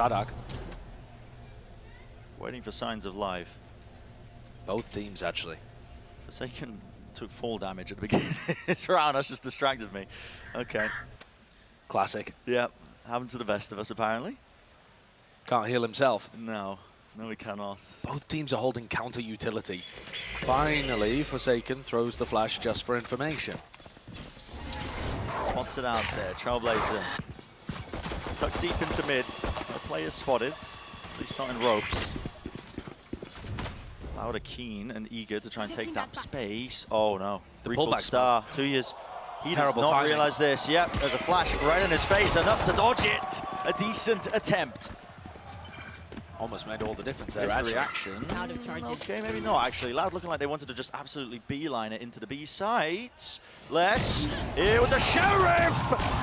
Sadak. Waiting for signs of life. Both teams, actually. Forsaken took fall damage at the beginning of this round. That's just distracted me. Okay. Classic. Yeah, happens to the best of us, apparently. Can't heal himself. No, we cannot. Both teams are holding counter utility. Finally, Forsaken throws the flash just for information. Spots it out there, Trailblazer. Tucked deep into mid. The player's spotted, at least not in ropes. Loud are keen and eager to try and take that space. Oh no, The recalled pullback star, 2 years. He does Terrible not timing. realize this. Yep, there's a flash right in his face, enough to dodge it. A decent attempt. Almost made all the difference there, There's the actually. reaction. Out of charges. Okay, maybe not actually. Loud looking like they wanted to just absolutely beeline it into the B sides. Les here with the sheriff,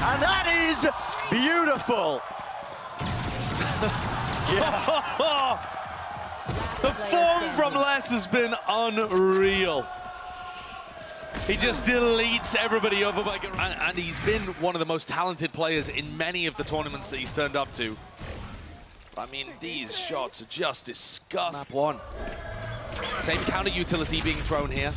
and that is beautiful. The form from Les has been unreal. He just deletes everybody over by... And he's been one of the most talented players in many of the tournaments that he's turned up to. I mean, these shots are just disgusting. Map 1. Same counter utility being thrown here.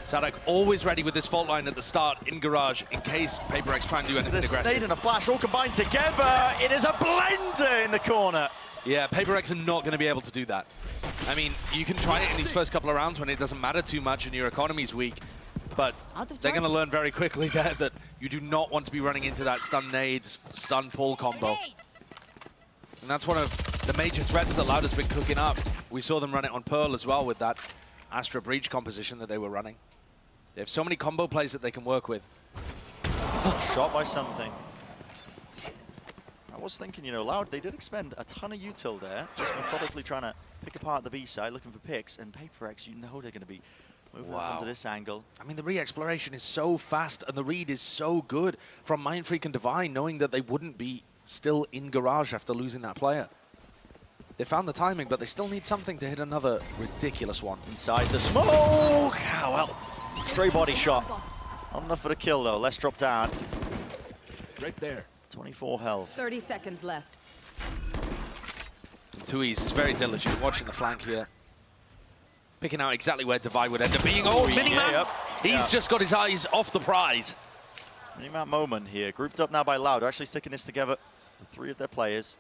Sadak always ready with this fault line at the start in garage in case Paper X try and do anything This aggressive. nade and a flash all combined together. It is a blender in the corner. Yeah, Paper X are not going to be able to do that. I mean, you can try it in these first couple of rounds when it doesn't matter too much and your economy's weak, but they're going to learn very quickly that you do not want to be running into that stun nades, stun pull combo. And that's one of the major threats that Loud has been cooking up. We saw them run it on Pearl as well with that Astra Breach composition that they were running. They have so many combo plays that they can work with. Shot by something. I was thinking, you know, Loud, they did expend a ton of util there, just methodically trying to pick apart the B side, looking for picks, and Paper X, you know they're going to be moving up onto this angle. I mean, the re-exploration is so fast and the read is so good from Mindfreak and Divine, knowing that they wouldn't be still in garage after losing that player. They found the timing, but they still need something to hit another ridiculous one. Inside the smoke! Oh, well, stray body shot. Not enough for the kill, though. Let's drop down. Right there. 24 health. 30 seconds left. Tuiz is very diligent, watching the flank here. Picking out exactly where Divine would end up being. Oh, Minimap! Yeah, yep. He's just got his eyes off the prize. Minimap moment here. Grouped up now by Loud. They're actually sticking this together with 3 of their players.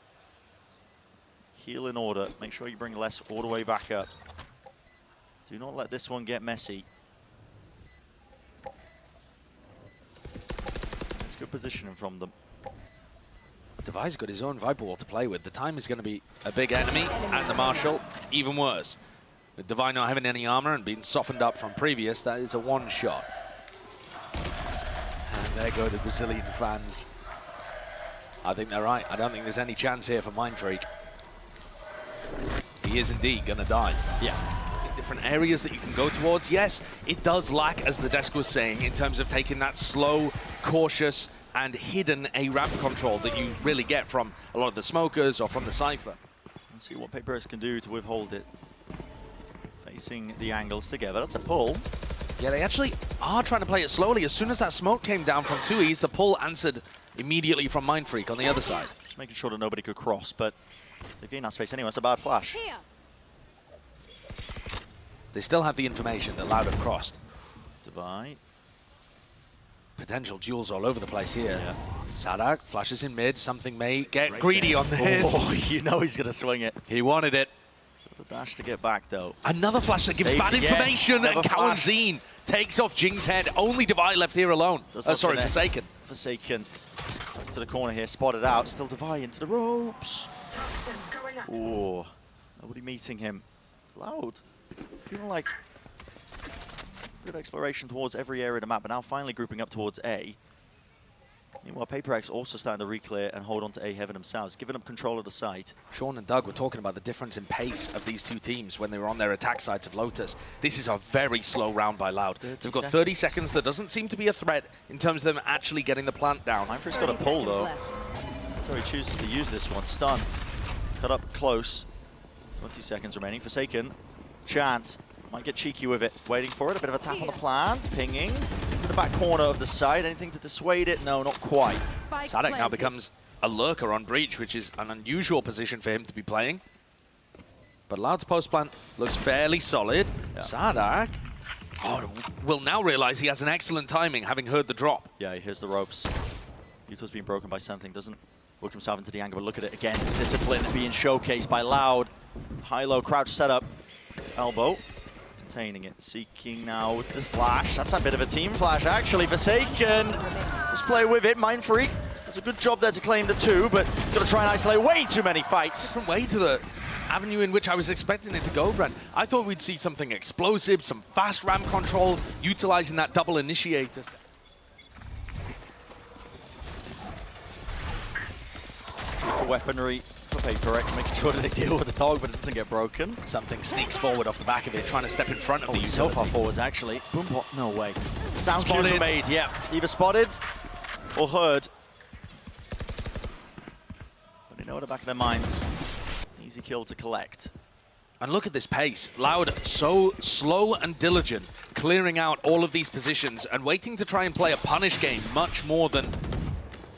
Heal in order. Make sure you bring Les all the way back up. Do not let this one get messy. It's good positioning from them. Devi's got his own Viper Wall to play with. The time is going to be a big enemy, and the Marshal even worse. With Divine not having any armor and being softened up from previous, that is a one-shot. And there go the Brazilian fans. I think they're right. I don't think there's any chance here for Mindfreak. He is indeed going to die. Yeah. Different areas that you can go towards. Yes, it does lack, as the desk was saying, in terms of taking that slow, cautious, and hidden A-ramp control that you really get from a lot of the smokers or from the Cypher. Let's see what Paper X can do to withhold it. Facing the angles together. That's a pull. Yeah, they actually are trying to play it slowly. As soon as that smoke came down from Tuiz, the pull answered immediately from Mindfreak on the other side. Just making sure that nobody could cross, but they gained that space anyway. It's a bad flash. They still have the information that Loud have crossed. Divide. Potential duels all over the place here. Yeah. Sadak flashes in mid. Something may get greedy on this. Oh, you know he's going to swing it. He wanted it. The dash to get back, though. Another flash that gives Saved bad again. information, Never and flash. Kawanzine takes off Jing's head. Only Divide left here alone. Sorry, connect. Forsaken. Forsaken. To the corner here, spotted out. Still Divide into the ropes. Oh, nobody meeting him. Loud. Feeling like good exploration towards every area of the map, but now finally grouping up towards A. Meanwhile, Paper X also starting to re-clear and hold on to A heaven themselves, giving up control of the site. Sean and Doug were talking about the difference in pace of these two teams when they were on their attack sides of Lotus. This is a very slow round by Loud. They've got 30 seconds. That doesn't seem to be a threat in terms of them actually getting the plant down. Mindfreak's got a pull, though. That's how he chooses to use this one. Stun. Cut up close. 20 seconds remaining. Forsaken. Chance. Might get cheeky with it. Waiting for it. A bit of a tap on the plant. Pinging into the back corner of the site. Anything to dissuade it? No, not quite. Sadak now becomes a lurker on Breach, which is an unusual position for him to be playing. But Loud's post plant looks fairly solid. Yeah. Sadak will now realize he has an excellent timing, having heard the drop. Yeah, he hears the ropes. Yuto's being broken by something, doesn't work himself into the angle, but look at it again. It's discipline being showcased by Loud. High-low crouch setup. Elbow. Containing it. Seeking now with the flash. That's a bit of a team flash, actually. Forsaken. Let's play with it. Mind Freak does a good job there to claim the 2, but he's got to try and isolate way too many fights. Different way to the avenue in which I was expecting it to go, Brent. I thought we'd see something explosive, some fast ramp control, utilizing that double initiator. Weaponry for Paper X, making sure that they deal with the dog, but it doesn't get broken. Something sneaks forward off the back of it, trying to step in front of the so utility. far forwards, actually. Boom, what? No way. Sound cues Spotted. were made, yeah. Either spotted or heard. But they know at the back of their minds. Easy kill to collect. And look at this pace. Loud, so slow and diligent, clearing out all of these positions and waiting to try and play a punish game much more than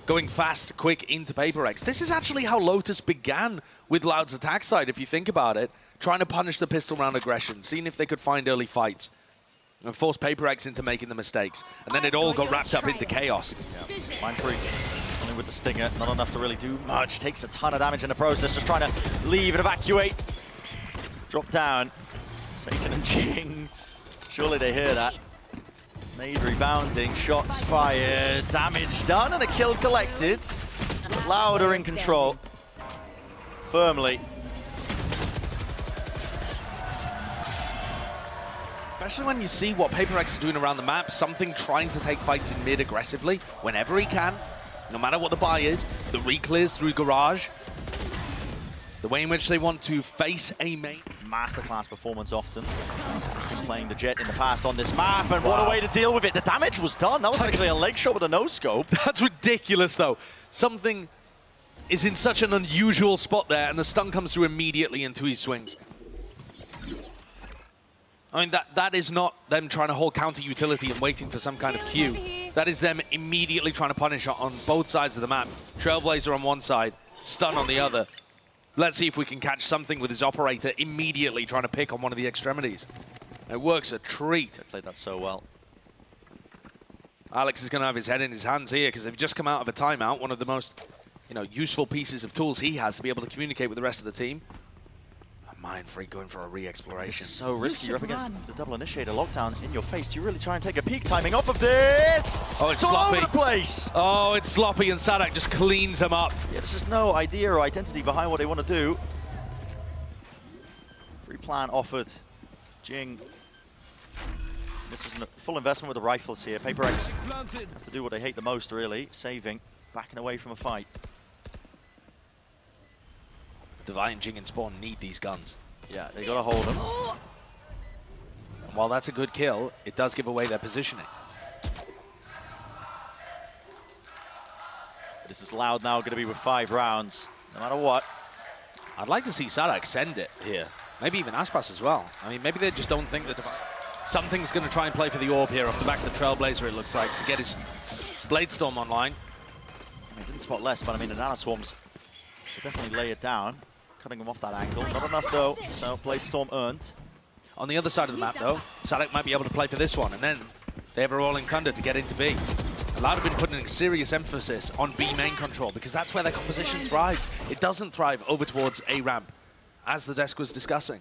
going fast, quick into Paper X. This is actually how Lotus began with Loud's attack side, if you think about it. Trying to punish the pistol round aggression, seeing if they could find early fights, and force Paper X into making the mistakes. And then it all got wrapped up into chaos. Yeah. Mind Freak, only with the Stinger, not enough to really do much. Takes a ton of damage in the process, just trying to leave and evacuate. Drop down. Seiken and Jing. Surely they hear that. Nade rebounding, shots fired, damage done, and a kill collected. Louder in control. Firmly. Especially when you see what Paper X is doing around the map, something trying to take fights in mid aggressively whenever he can, no matter what the buy is. The re-clears through Garage. The way in which they want to face a main. Masterclass performance often. Been playing the Jet in the past on this map, and what a way to deal with it. The damage was done. That was actually a leg shot with a no-scope. That's ridiculous, though. Something is in such an unusual spot there, and the stun comes through immediately into his swings. I mean, that is not them trying to hold counter utility and waiting for some kind of cue. That is them immediately trying to punish on both sides of the map. Trailblazer on one side, stun on the other. Let's see if we can catch something with his operator immediately trying to pick on one of the extremities. It works a treat. They played that so well. Alex is going to have his head in his hands here because they've just come out of a timeout. One of the most, useful pieces of tools he has to be able to communicate with the rest of the team. Mind Freak going for a re-exploration. This is so risky. You're up against the double initiator lockdown in your face. Do you really try and take a peek timing off of this? Oh, it's all sloppy. over the place. Oh, it's sloppy, and Sadak just cleans them up. Yeah, there's just no idea or identity behind what they want to do. Free plan offered. Jing. This was a full investment with the rifles here. Paper X have to do what they hate the most, really. Saving, backing away from a fight. Divine, Jing, and Spawn need these guns. Yeah, they got to hold them. While that's a good kill, it does give away their positioning. This is Loud now, going to be with 5 rounds, no matter what. I'd like to see Sadak send it here. Maybe even Aspas as well. I mean, maybe they just don't think that something's going to try and play for the orb here off the back of the Trailblazer, it looks like, to get his Blade Storm online. I mean, didn't spot less, but I mean, the Nanoswarms will definitely lay it down. Cutting him off that angle. Not enough, though, so Blade Storm earned. On the other side of the map, though, Sadak might be able to play for this one, and then they have a Rolling Thunder to get into B. Loud have been putting a serious emphasis on B main control, because that's where their composition thrives. It doesn't thrive over towards A ramp, as the desk was discussing.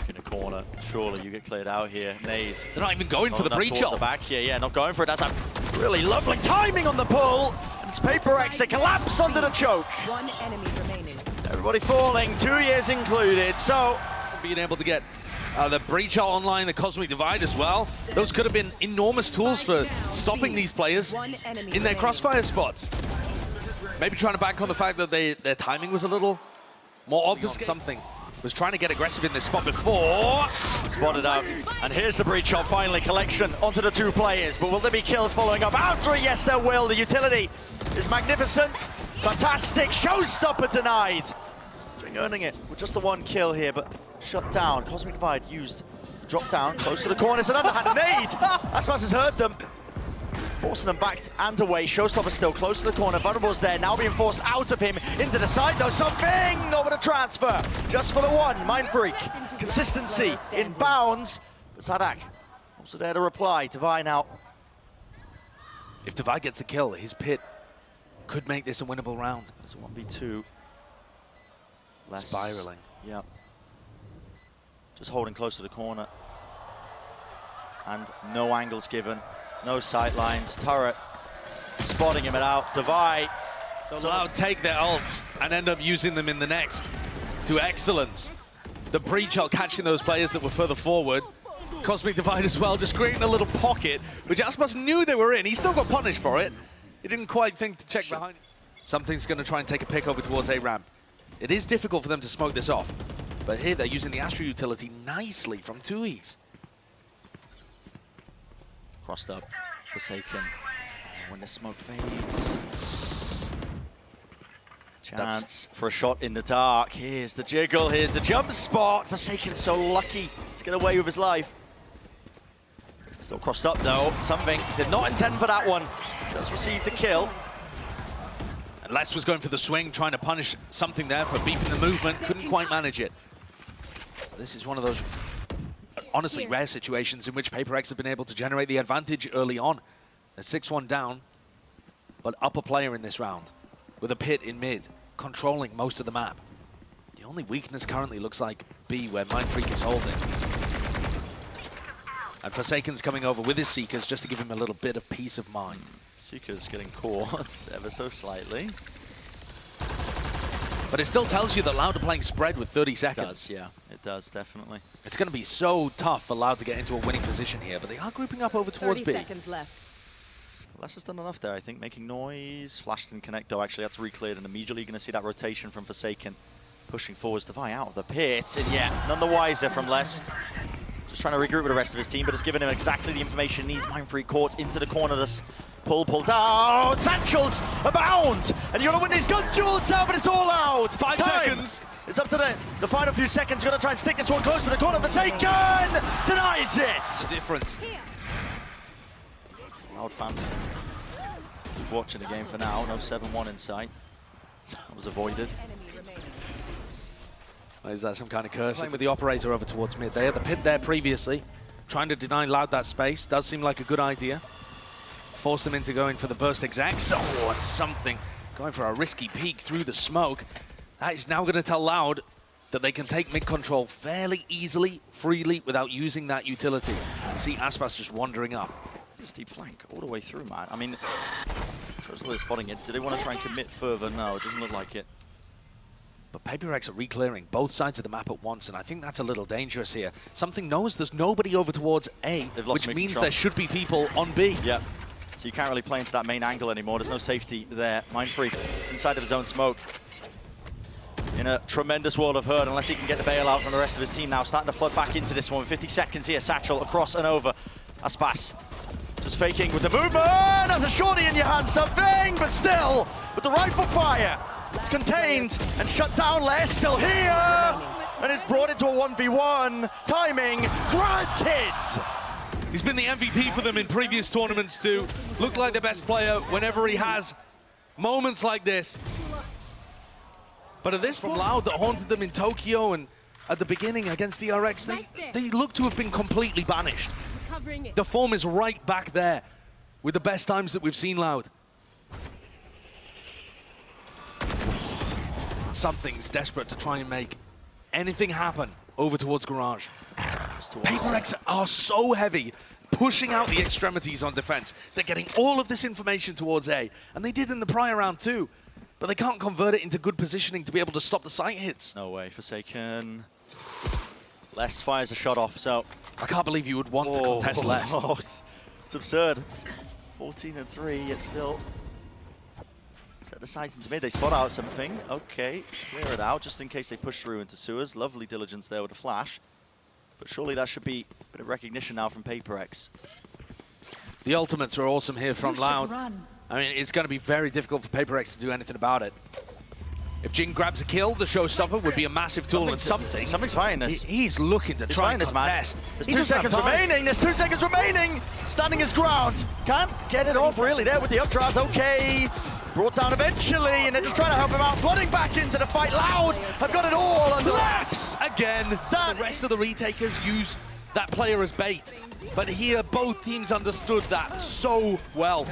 In a corner, surely you get cleared out here. Nade. They're not even going for the breach ult. The back here, yeah, not going for it. That's a really lovely timing on the pull. And it's Paper X, they collapse under the choke. One enemy remaining. Everybody falling, 2 years included, so... Being able to get the breach out online, the Cosmic Divide as well. Those could have been enormous tools for stopping these players in their crossfire spots. Maybe trying to bank on the fact that their timing was a little more obvious. Something was trying to get aggressive in this spot before. Spotted out, and here's the breach shot finally. Collection onto the 2 players, but will there be kills following up after it? Yes, there will. The utility is magnificent, fantastic. Showstopper denied. Jing earning it with just the 1 kill here, but shut down. Cosmic Divide used. Drop down, close to the corner. It's an underhand nade. Aspas has heard them. Forcing them back and away. Showstopper still close to the corner. Vulnerable's there, now being forced out of him. Into the side though, something! Over the transfer. Just for the one, Mindfreak. Consistency in bounds. But Sadak also there to reply. Divine out. If Divine gets the kill, his pit could make this a winnable round. It's a 1v2. Less. Spiraling. Yep. Just holding close to the corner. And no angles given. No sight lines. Turret spotting him out. Divide. So Loud take their ults and end up using them in the next to excellence. The breach out catching those players that were further forward. Cosmic Divide as well, just creating a little pocket, which Aspas knew they were in. He still got punished for it. He didn't quite think to check behind. Something's going to try and take a pick over towards A ramp. It is difficult for them to smoke this off, but here they're using the Astra utility nicely from Tui's. Crossed up, Forsaken. When the smoke fades. Chance for a shot in the dark. Here's the jiggle, here's the jump spot. Forsaken so lucky to get away with his life. Still crossed up though. Something did not intend for that one. Does receive the kill. And Les was going for the swing, trying to punish something there for beeping the movement. Couldn't quite manage it. This is one of those honestly rare situations in which Paper X have been able to generate the advantage early on. They're 6-1 down, but up a player in this round with a pit in mid, controlling most of the map. The only weakness currently looks like B, where Mindfreak is holding. And Forsaken's coming over with his Seekers just to give him a little bit of peace of mind. Seeker's getting caught ever so slightly. But it still tells you that Loud are playing spread with 30 seconds. It does, yeah. It does, definitely. It's going to be so tough for Loud to get into a winning position here, but they are grouping up over towards 30 B. seconds left. Les has done enough there, I think, making noise. Flash didn't connect, though. Actually, that's re-cleared, and immediately you're going to see that rotation from Forsaken. Pushing forwards, Defy out of the pit, and yeah, none the wiser from Les. Just trying to regroup with the rest of his team, but it's given him exactly the information he needs. Mindfreak caught into the corner. This pull down. Satchels abound, and you're going to win these gun duels out, but it's all out. 5 seconds. It's up to the final few seconds. You're going to try and stick this one close to the corner. Forsaken denies it. The difference. Loud fans keep watching the game for now. No 7-1 in sight. That was avoided. Is that some kind of curse? With the operator over towards mid. They had the pit there previously. Trying to deny Loud that space. Does seem like a good idea. Force them into going for the burst execs. Oh, and something. Going for a risky peek through the smoke. That is now going to tell Loud that they can take mid control fairly easily, freely, without using that utility. And see Aspas just wandering up. Just deep flank all the way through, man. I mean, Drizzle is spotting it. Do they want to try and commit further? No, it doesn't look like it. But Paper X are re-clearing both sides of the map at once, and I think that's a little dangerous here. Something knows there's nobody over towards A, which means there should be people on B. Yep. So you can't really play into that main angle anymore. There's no safety there. Mindfreak is inside of his own smoke. In a tremendous world of hurt, unless he can get the bailout from the rest of his team now. Starting to flood back into this one. 50 seconds here. Satchel across and over. Aspas just faking with the movement. There's a shorty in your hand, something, but still, with the rifle fire. It's contained and shut down. Les still here, and it's brought into a 1v1. Timing granted. He's been the MVP for them in previous tournaments too. Looked like the best player whenever he has moments like this. But at this from Loud that haunted them in Tokyo and at the beginning against the RX, they look to have been completely banished. The form is right back there with the best times that we've seen Loud. Something's desperate to try and make anything happen over towards Garage. Paper X are so heavy, pushing out the extremities on defense. They're getting all of this information towards A, and they did in the prior round too. But they can't convert it into good positioning to be able to stop the sight hits. No way, Forsaken. Les fires a shot off, so... I can't believe you would want to contest Les. It's absurd. 14-3, yet still... Set the sights into mid, they spot out something. Okay, clear it out, just in case they push through into sewers. Lovely diligence there with a flash. But surely that should be a bit of recognition now from Paper X. The ultimates are awesome here from Loud. I mean, it's going to be very difficult for Paper X to do anything about it. If Jing grabs a kill, the showstopper would be a massive tool and something. Something's fighting this. He's looking to try and contest. There's 2 seconds remaining. There's 2 seconds remaining. Standing his ground. Can't get it off really there with the updraft. Okay. Brought down eventually, and they're just trying to help him out. Flooding back into the fight. Loud have got it all under wraps. Again, the rest of the retakers use that player as bait. But here, both teams understood that so well.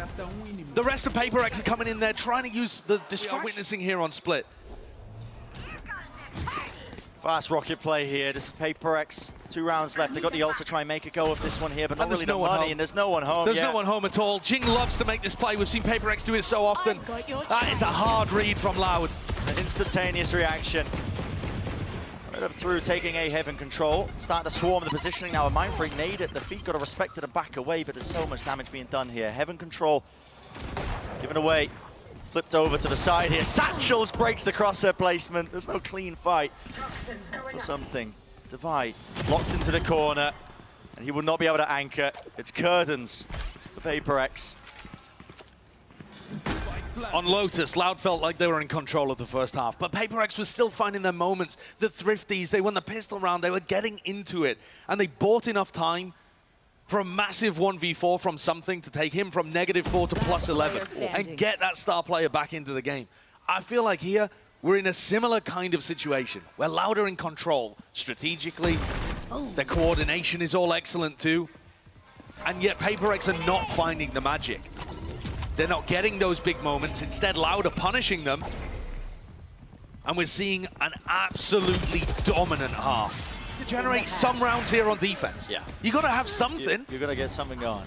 The rest of Paper X are coming in there, trying to use the distraction we're witnessing here on Split. Fast rocket play here. This is Paper X. 2 rounds left. They got the ult to try and make a go of this one here, but not really the money, and there's no one home. There's no one home at all. Jing loves to make this play. We've seen Paper X do it so often. That is a hard read from Loud. An instantaneous reaction. Right up through, taking A Heaven control. Starting to swarm the positioning now. A Mind Freak nade at the feet. Got to respect it and back away, but there's so much damage being done here. Heaven control given away. Flipped over to the side here. Satchels breaks the crosshair placement. There's no clean fight for something. Divide locked into the corner, and he will not be able to anchor. It's curtains for Paper X. On Lotus, Loud felt like they were in control of the first half, but Paper X was still finding their moments. The thrifties, they won the pistol round, they were getting into it, and they bought enough time for a massive 1v4 from something to take him from -4 to +11 and get that star player back into the game. I feel like here, we're in a similar kind of situation where Loud are in control strategically. Their coordination is all excellent too, and yet Paper X are not finding the magic. They're not getting those big moments. Instead, Loud are punishing them. And we're seeing an absolutely dominant half. To generate some rounds here on defense. Yeah. You got to have something. You're going to get something going.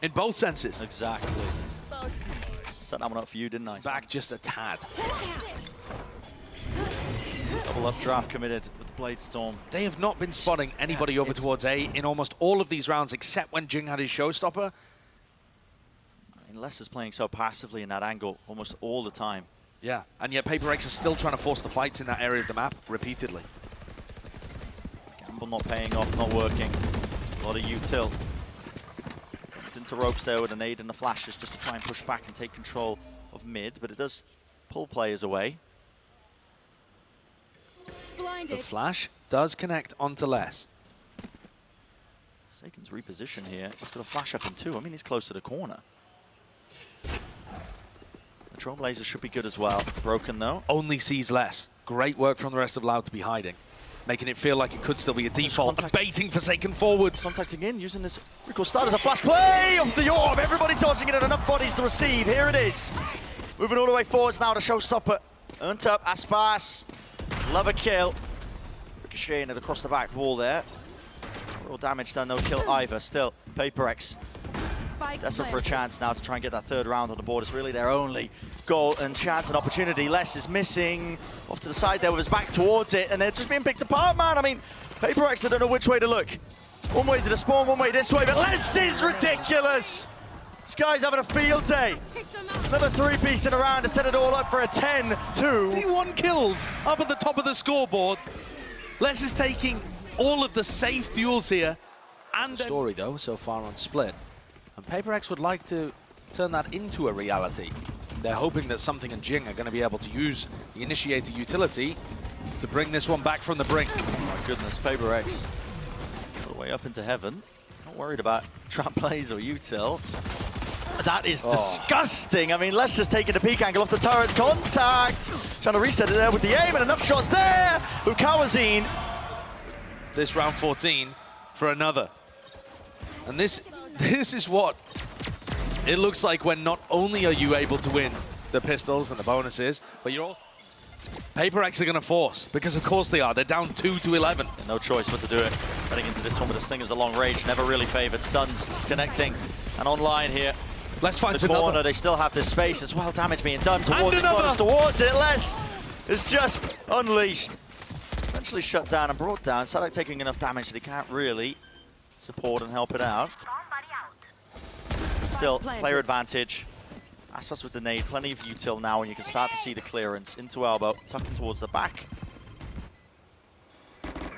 In both senses. Exactly. Set that one up for you, didn't I? Back just a tad. Double updraft committed with the Blade Storm. They have not been spotting anybody over towards A in almost all of these rounds, except when Jing had his showstopper. Les is playing so passively in that angle almost all the time. Yeah, and yet Paper X is still trying to force the fights in that area of the map repeatedly. Gamble not paying off, not working. A lot of util. Into ropes there with a nade and the flashes just to try and push back and take control of mid, but it does pull players away. The flash does connect onto Les. Saken's reposition here. He's got a flash up in 2. I mean, he's close to the corner. The Trailblazer should be good as well. Broken though. Only sees less. Great work from the rest of Loud to be hiding. Making it feel like it could still be a default. Baiting Forsaken forwards. Contacting in, using this recall start as a flash play of the orb. Everybody dodging it and enough bodies to receive. Here it is. Moving all the way forwards now to Showstopper. Earned up, Aspas. Love a kill. Ricocheting it across the back wall there. Real damage done, no kill either. Still, Paper X desperate for a chance now to try and get that 3rd round on the board. It's really their only goal and chance and opportunity. Les is missing off to the side there with his back towards it, and they're just being picked apart, man. I mean, Paper X, they don't know which way to look. One way to the spawn, one way this way, but Les is ridiculous. This guy's having a field day. Another 3-piece in a round to set it all up for a 10-2. 51 kills up at the top of the scoreboard. Les is taking all of the safe duels here. And story though, so far on Split. And Paper X would like to turn that into a reality. They're hoping that Something and Jing are going to be able to use the Initiator utility to bring this one back from the brink. Oh my goodness, Paper X all the way up into heaven. Not worried about trap plays or util. That is disgusting. I mean, let's just take it a peek angle off the turret's contact. Trying to reset it there with the aim and enough shots there. Ukawazine. This round 14 for another. And this is what it looks like when not only are you able to win the pistols and the bonuses, but you're also... Paper X are going to force, because of course they are. They're down 2 to 11. And no choice but to do it. Heading into this one with the Stingers a long range, never really favored. Stuns connecting and online here. Let's find the another. Corner, they still have this space as well. Damage being done towards it, close towards it. Les is just unleashed. Eventually shut down and brought down. Sadak taking enough damage that he can't really support and help it out. Still, player advantage. Aspas with the nade, plenty of util now, and you can start to see the clearance into elbow, tucking towards the back.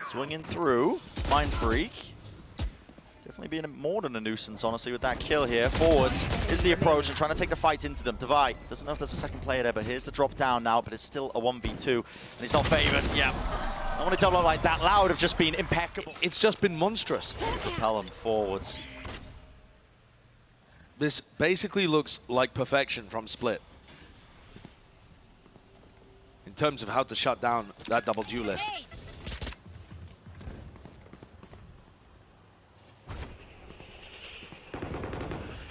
Swinging through, Mind Freak. Definitely being more than a nuisance, honestly, with that kill here. Forwards is the approach and trying to take the fight into them. Divide doesn't know if there's a second player there, but here's the drop down now, but it's still a 1v2, and he's not favored. Yeah. I want to double up like that. Loud have just been impeccable. It's just been monstrous. Propel him forwards. This basically looks like perfection from Split. In terms of how to shut down that double duelist.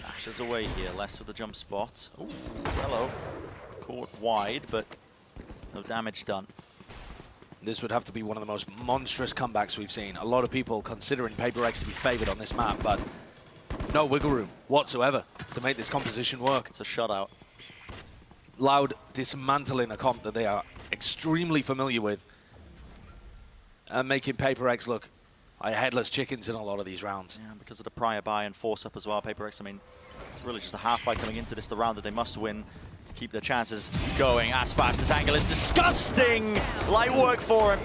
Dashes away here, less with the jump spot. Ooh, hello. Caught wide, but no damage done. This would have to be one of the most monstrous comebacks we've seen. A lot of people considering Paper X to be favored on this map, but no wiggle room whatsoever to make this composition work. It's a shutout. Loud dismantling a comp that they are extremely familiar with and making Paper X look like headless chickens in a lot of these rounds. Yeah, because of the prior buy and force up as well. Paper X, I mean, it's really just a half fight coming into this, the round that they must win to keep their chances going. Aspas, this angle is disgusting. Light work for him.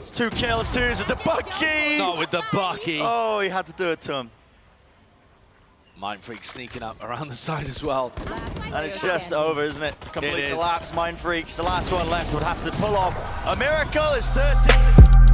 It's 2 kills, 2s with the Bucky. Not with the Bucky. Oh, he had to do it to him. Mindfreak sneaking up around the side as well. And it's just over, isn't it? Complete collapse. Mindfreak, the last one left, would have to pull off a miracle. It's 13.